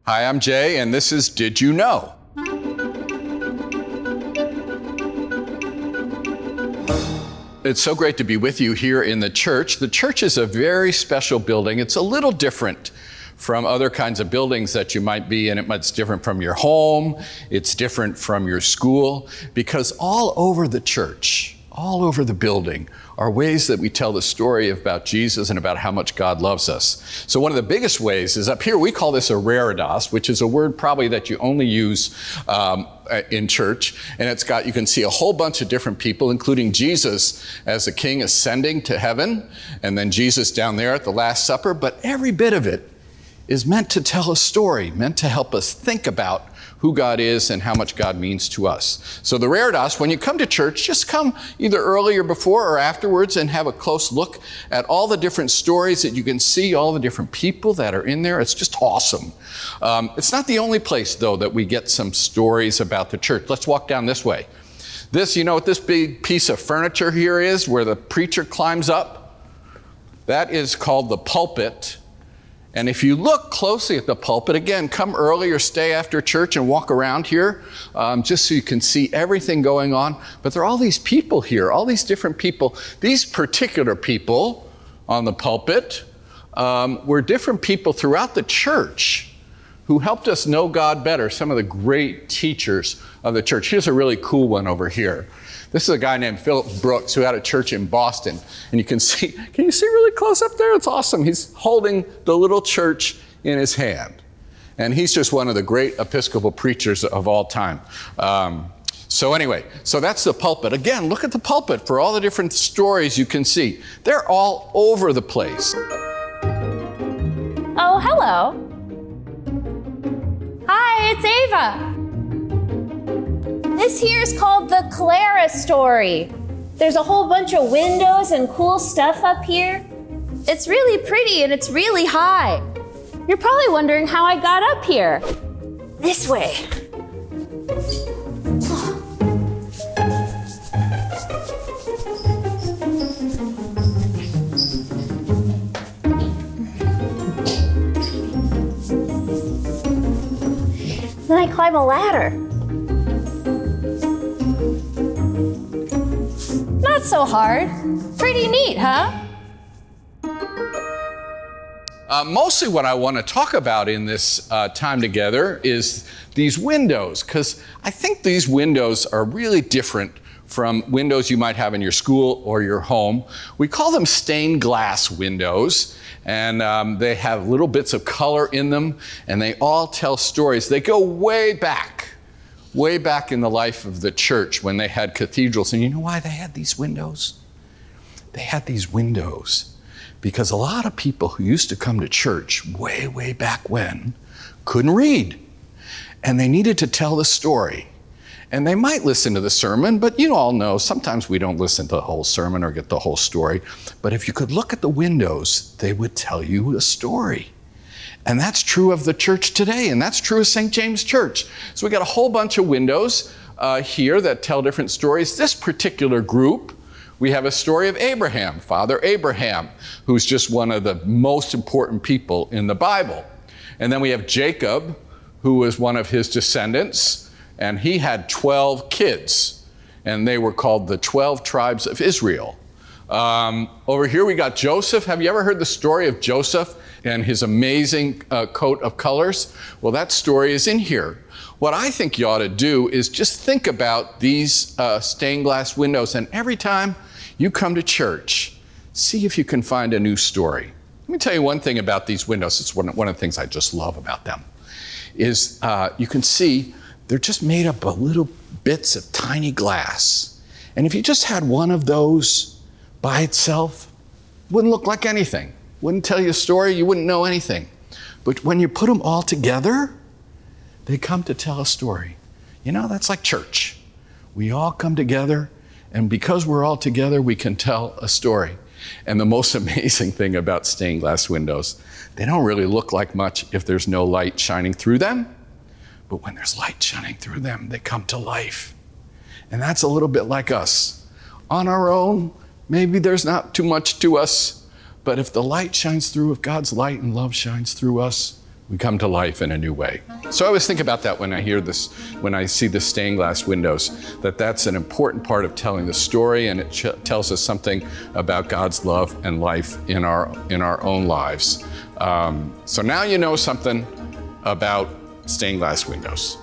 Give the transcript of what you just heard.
Hi, I'm Jay, and this is Did You Know? It's so great to be with you here in the church. The church is a very special building. It's a little different from other kinds of buildings that you might be in. It's different from your home. It's different from your school, because all over the church, all over the building, are ways that we tell the story about Jesus and about how much God loves us. So one of the biggest ways is up here. We call this a reredos, which is a word probably that you only use in church. And it's got, you can see a whole bunch of different people, including Jesus as the king ascending to heaven, and then Jesus down there at the Last Supper. But every bit of it is meant to tell a story, meant to help us think about who God is and how much God means to us. So the reredos, when you come to church, just come either early or before or afterwards and have a close look at all the different stories that you can see, all the different people that are in there. It's just awesome. It's not the only place, though, that we get some stories about the church. Let's walk down this way. This, you know what this big piece of furniture here is, where the preacher climbs up? That is called the pulpit. And if you look closely at the pulpit, again, come early or stay after church and walk around here, just so you can see everything going on. But there are all these people here, all these different people. These particular people on the pulpit were different people throughout the church who helped us know God better, some of the great teachers of the church. Here's a really cool one over here. This is a guy named Philip Brooks who had a church in Boston. And you can you see really close up there? It's awesome. He's holding the little church in his hand. And he's just one of the great Episcopal preachers of all time. So anyway, so that's the pulpit. Again, look at the pulpit for all the different stories you can see. They're all over the place. Oh, hello. Hi, it's Ava. This here is called the Clara Story. There's a whole bunch of windows and cool stuff up here. It's really pretty and it's really high. You're probably wondering how I got up here. This way. Then I climb a ladder. Not so hard. Pretty neat, huh? Mostly what I want to talk about in this time together is these windows, because I think these windows are really different from windows you might have in your school or your home. We call them stained glass windows, and they have little bits of color in them, and they all tell stories. They go way back in the life of the church when they had cathedrals. And you know why they had these windows? They had these windows because a lot of people who used to come to church way back when couldn't read. And they needed to tell the story. And they might listen to the sermon, but you all know sometimes we don't listen to the whole sermon or get the whole story. But if you could look at the windows, they would tell you a story. And that's true of the church today, and that's true of St. James Church. So we got a whole bunch of windows here that tell different stories. This particular group, we have a story of Abraham, Father Abraham, who's just one of the most important people in the Bible. And then we have Jacob, who was one of his descendants, and he had 12 kids, and they were called the 12 tribes of Israel. Over here we got Joseph. Have you ever heard the story of Joseph and his amazing coat of colors? Well, that story is in here. What I think you ought to do is just think about these stained glass windows, and every time you come to church, see if you can find a new story. Let me tell you one thing about these windows. It's one of the things I just love about them, is you can see they're just made up of little bits of tiny glass. And if you just had one of those by itself, it wouldn't look like anything. Wouldn't tell you a story, you wouldn't know anything. But when you put them all together, they come to tell a story. You know, that's like church. We all come together, and because we're all together, we can tell a story. And the most amazing thing about stained glass windows, they don't really look like much if there's no light shining through them. But when there's light shining through them, they come to life. And that's a little bit like us. On our own, maybe there's not too much to us, but if the light shines through, if God's light and love shines through us, We come to life in a new way. So I always think about that when I hear this, when I see the stained glass windows, that's an important part of telling the story, and it tells us something about God's love and life in our own lives. So now you know something about stained glass windows.